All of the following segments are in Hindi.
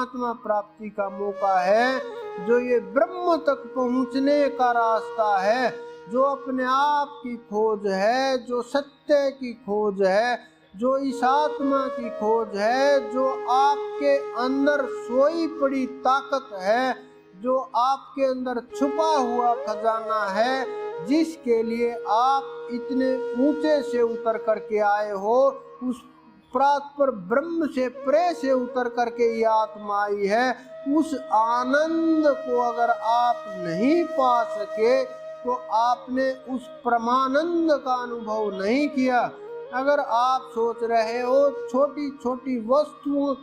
परमात्मा प्राप्ति का मौका है, जो ये ब्रह्म तक पहुँचने का रास्ता है, जो अपने आप की खोज है, जो सत्य की खोज है, जो इस आत्मा की खोज है, जो आपके अंदर सोई पड़ी ताकत है, जो आपके अंदर छुपा हुआ खजाना है, जिसके लिए आप इतने ऊंचे से उतर करके आए हो, उस प्रात ब्रह्म से प्रे से उतर करके ये आत्मा आई है। उस आनंद को अगर आप नहीं पा सके तो आपने उस परमानंद का अनुभव नहीं किया। अगर आप सोच रहे हो छोटी छोटी वस्तुओं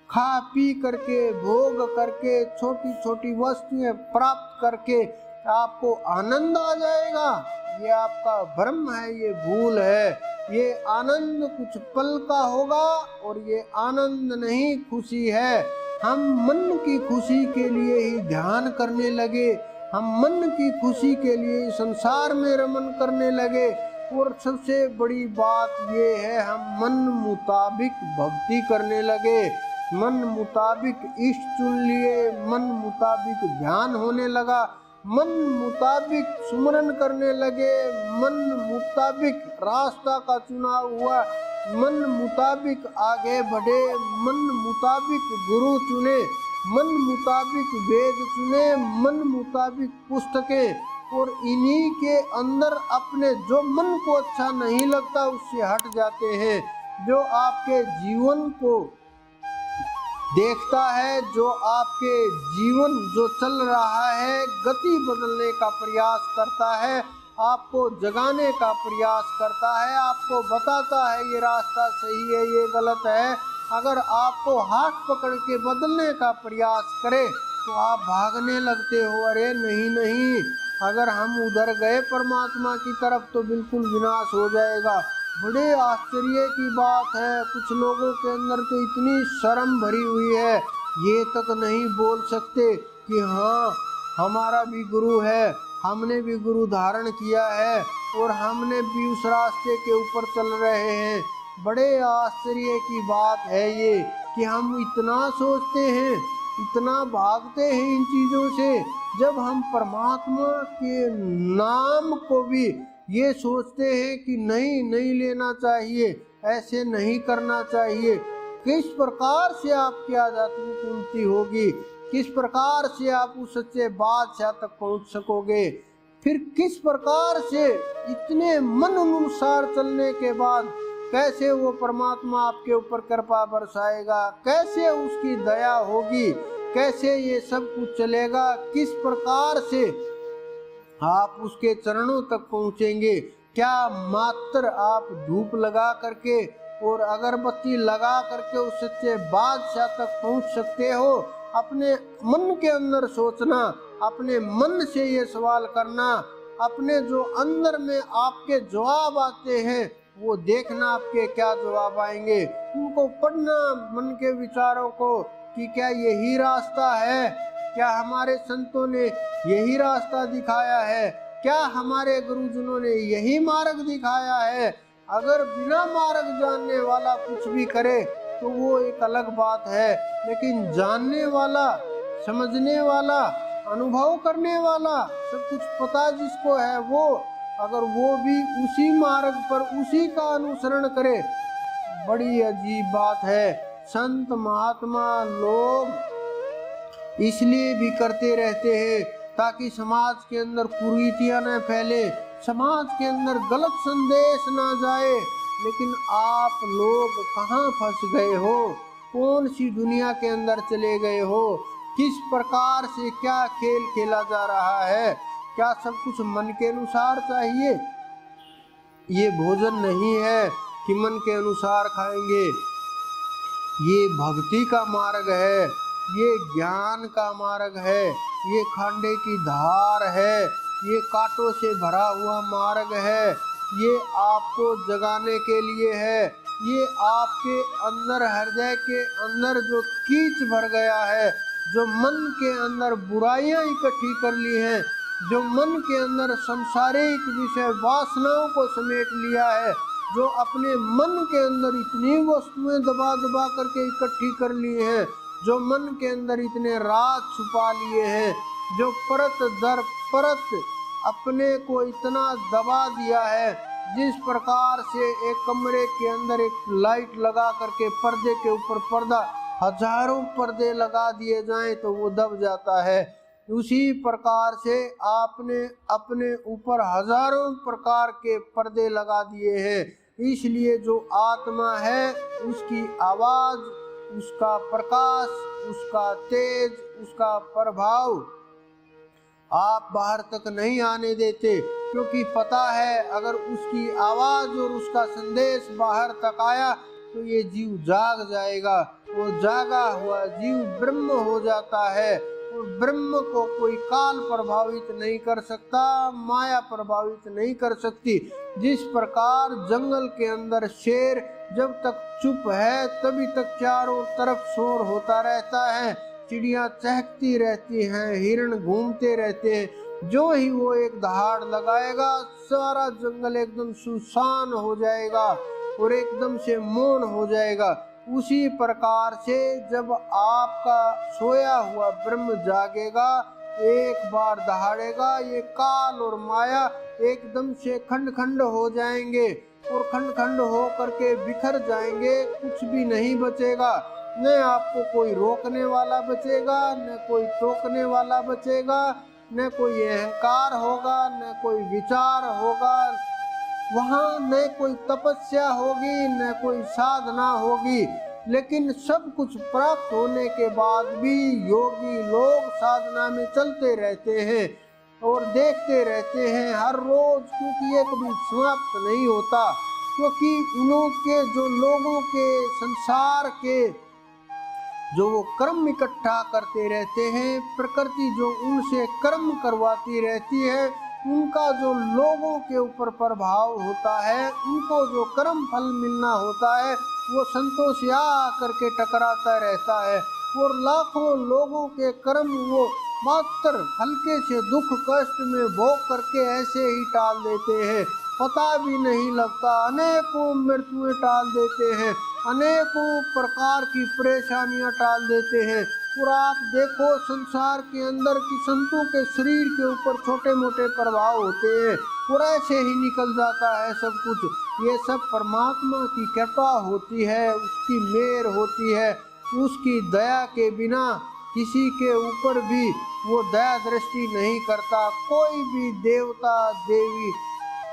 खा पी करके, भोग करके, छोटी छोटी वस्तुएं प्राप्त करके आपको आनंद आ जाएगा, ये आपका भ्रम है, ये भूल है। ये आनंद कुछ पल का होगा और ये आनंद नहीं, खुशी है। हम मन की खुशी के लिए ही ध्यान करने लगे, हम मन की खुशी के लिए संसार में रमन करने लगे, और सबसे बड़ी बात ये है हम मन मुताबिक भक्ति करने लगे, मन मुताबिक इष्ट चुन लिए, मन मुताबिक ध्यान होने लगा, मन मुताबिक सुमरन करने लगे, मन मुताबिक रास्ता का चुनाव हुआ, मन मुताबिक आगे बढ़े, मन मुताबिक गुरु चुने, मन मुताबिक वेद चुने, मन मुताबिक पुस्तकें, और इन्हीं के अंदर अपने जो मन को अच्छा नहीं लगता उससे हट जाते हैं। जो आपके जीवन को देखता है, जो आपके जीवन जो चल रहा है गति बदलने का प्रयास करता है, आपको जगाने का प्रयास करता है, आपको बताता है ये रास्ता सही है, ये गलत है। अगर आपको हाथ पकड़ के बदलने का प्रयास करे तो आप भागने लगते हो, अरे नहीं नहीं, अगर हम उधर गए परमात्मा की तरफ तो बिल्कुल विनाश हो जाएगा। बड़े आश्चर्य की बात है, कुछ लोगों के अंदर तो इतनी शर्म भरी हुई है, ये तक नहीं बोल सकते कि हाँ हमारा भी गुरु है, हमने भी गुरु धारण किया है और हमने भी उस रास्ते के ऊपर चल रहे हैं। बड़े आश्चर्य की बात है ये कि हम इतना सोचते हैं, इतना भागते हैं इन चीज़ों से, जब हम परमात्मा के नाम को भी ये सोचते हैं कि नहीं लेना चाहिए, ऐसे नहीं करना चाहिए। किस प्रकार से आपकी आध्यात्मिक होगी, किस प्रकार से आप उस सच्चे बादशाह तक पहुंच सकोगे, फिर किस प्रकार से इतने मन अनुसार चलने के बाद कैसे वो परमात्मा आपके ऊपर कृपा बरसाएगा, कैसे उसकी दया होगी, कैसे ये सब कुछ चलेगा, किस प्रकार से आप उसके चरणों तक पहुंचेंगे। क्या मात्र आप धूप लगा करके और अगरबत्ती लगा करके उस सच्चे बादशाह तक पहुंच सकते हो? अपने मन के अंदर सोचना, अपने मन से ये सवाल करना, अपने जो अंदर में आपके जवाब आते हैं वो देखना आपके क्या जवाब आएंगे, उनको पढ़ना, मन के विचारों को कि क्या यही रास्ता है, क्या हमारे संतों ने यही रास्ता दिखाया है, क्या हमारे गुरुजनों ने यही मार्ग दिखाया है। अगर बिना मार्ग जानने वाला कुछ भी करे तो वो एक अलग बात है, लेकिन जानने वाला, समझने वाला, अनुभव करने वाला, सब कुछ पता जिसको है, वो अगर वो भी उसी मार्ग पर उसी का अनुसरण करे, बड़ी अजीब बात है। संत महात्मा लोग इसलिए भी करते रहते हैं ताकि समाज के अंदर कुरीतियां न फैले, समाज के अंदर गलत संदेश ना जाए। लेकिन आप लोग कहाँ फंस गए हो, कौन सी दुनिया के अंदर चले गए हो, किस प्रकार से क्या खेल खेला जा रहा है? क्या सब कुछ मन के अनुसार चाहिए? ये भोजन नहीं है कि मन के अनुसार खाएंगे, ये भक्ति का मार्ग है, ये ज्ञान का मार्ग है, ये खांडे की धार है, ये कांटों से भरा हुआ मार्ग है, ये आपको जगाने के लिए है। ये आपके अंदर, हृदय के अंदर जो कीच भर गया है, जो मन के अंदर बुराइयां इकट्ठी कर ली हैं, जो मन के अंदर संसारिक विषय वासनाओं को समेट लिया है, जो अपने मन के अंदर इतनी वस्तुएं दबा दबा करके इकट्ठी कर ली हैं, जो मन के अंदर इतने राज छुपा लिए हैं, जो परत दर परत अपने को इतना दबा दिया है, जिस प्रकार से एक कमरे के अंदर एक लाइट लगा करके पर्दे के ऊपर पर्दा हजारों पर्दे लगा दिए जाएं तो वो दब जाता है, उसी प्रकार से आपने अपने ऊपर हजारों प्रकार के पर्दे लगा दिए हैं। इसलिए जो आत्मा है उसकी आवाज, उसका प्रकाश, उसका तेज, उसका प्रभाव आप बाहर तक नहीं आने देते, क्योंकि पता है अगर उसकी आवाज और उसका संदेश बाहर तक आया तो ये जीव जाग जाएगा। वो जागा हुआ जीव ब्रह्म हो जाता है, और ब्रह्म को कोई काल प्रभावित नहीं कर सकता, माया प्रभावित नहीं कर सकती। जिस प्रकार जंगल के अंदर शेर जब तक चुप है तभी तक चारों तरफ शोर होता रहता है, चिड़िया चहकती रहती हैं, हिरण घूमते रहते हैं, जो ही वो एक दहाड़ लगाएगा सारा जंगल एकदम सुनसान हो जाएगा और एकदम से मौन हो जाएगा। उसी प्रकार से जब आपका सोया हुआ ब्रह्म जागेगा, एक बार दहाड़ेगा, ये काल और माया एकदम से खंड खंड हो जाएंगे और खंड खंड हो करके बिखर जाएंगे, कुछ भी नहीं बचेगा। न आपको कोई रोकने वाला बचेगा, न कोई टोकने वाला बचेगा, न कोई अहंकार होगा, न कोई विचार होगा, वहाँ न कोई तपस्या होगी, न कोई साधना होगी। लेकिन सब कुछ प्राप्त होने के बाद भी योगी लोग साधना में चलते रहते हैं और देखते रहते हैं हर रोज, क्योंकि ये कभी समाप्त नहीं होता। क्योंकि उनके जो लोगों के संसार के जो वो कर्म इकट्ठा करते रहते हैं, प्रकृति जो उनसे कर्म करवाती रहती है, उनका जो लोगों के ऊपर प्रभाव होता है, उनको जो कर्म फल मिलना होता है, वो संतोष या करके टकराता रहता है। और लाखों लोगों के कर्म वो मात्र हल्के से दुख कष्ट में भोग करके ऐसे ही टाल देते हैं, पता भी नहीं लगता, अनेकों मृत्युएं टाल देते हैं, अनेकों प्रकार की परेशानियां टाल देते हैं। और आप देखो संसार के अंदर की संतों के शरीर के ऊपर छोटे मोटे प्रभाव होते हैं और ऐसे ही निकल जाता है सब कुछ। ये सब परमात्मा की कृपा होती है, उसकी मेहर होती है, उसकी दया के बिना किसी के ऊपर भी वो दया दृष्टि नहीं करता। कोई भी देवता देवी,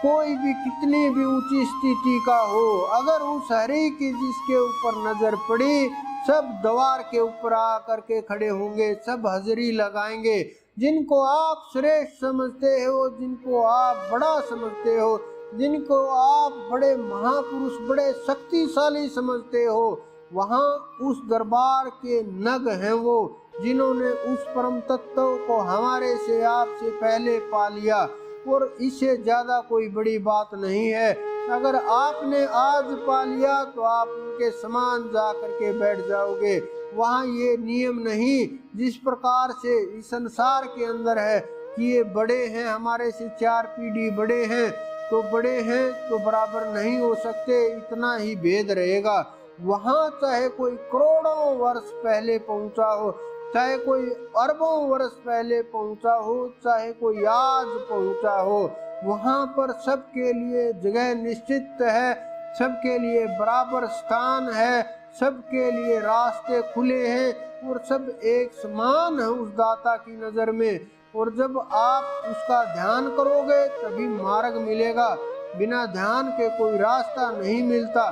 कोई भी कितनी भी ऊंची स्थिति का हो, अगर उस हरि की जिसके ऊपर नजर पड़ी, सब द्वार के ऊपर आकर के खड़े होंगे, सब हाजिरी लगाएंगे। जिनको आप श्रेष्ठ समझते हो, जिनको आप बड़ा समझते हो, जिनको आप बड़े महापुरुष, बड़े शक्तिशाली समझते हो, वहाँ उस दरबार के नग हैं वो, जिन्होंने उस परम तत्व को हमारे से आपसे पहले पा लिया। और इससे ज्यादा कोई बड़ी बात नहीं है। अगर आपने आज पा लिया तो आप उनके समान जा करके बैठ जाओगे। वहाँ ये नियम नहीं जिस प्रकार से इस संसार के अंदर है कि ये बड़े हैं, हमारे से 4 पीढ़ी बड़े हैं, तो बड़े हैं तो बराबर नहीं हो सकते, इतना ही भेद रहेगा। वहाँ चाहे कोई करोड़ों वर्ष पहले पहुँचा हो, चाहे कोई अरबों वर्ष पहले पहुंचा हो, चाहे कोई आज पहुंचा हो, वहां पर सबके लिए जगह निश्चित है, सबके लिए बराबर स्थान है, सबके लिए रास्ते खुले हैं और सब एक समान है उस दाता की नजर में। और जब आप उसका ध्यान करोगे तभी मार्ग मिलेगा, बिना ध्यान के कोई रास्ता नहीं मिलता।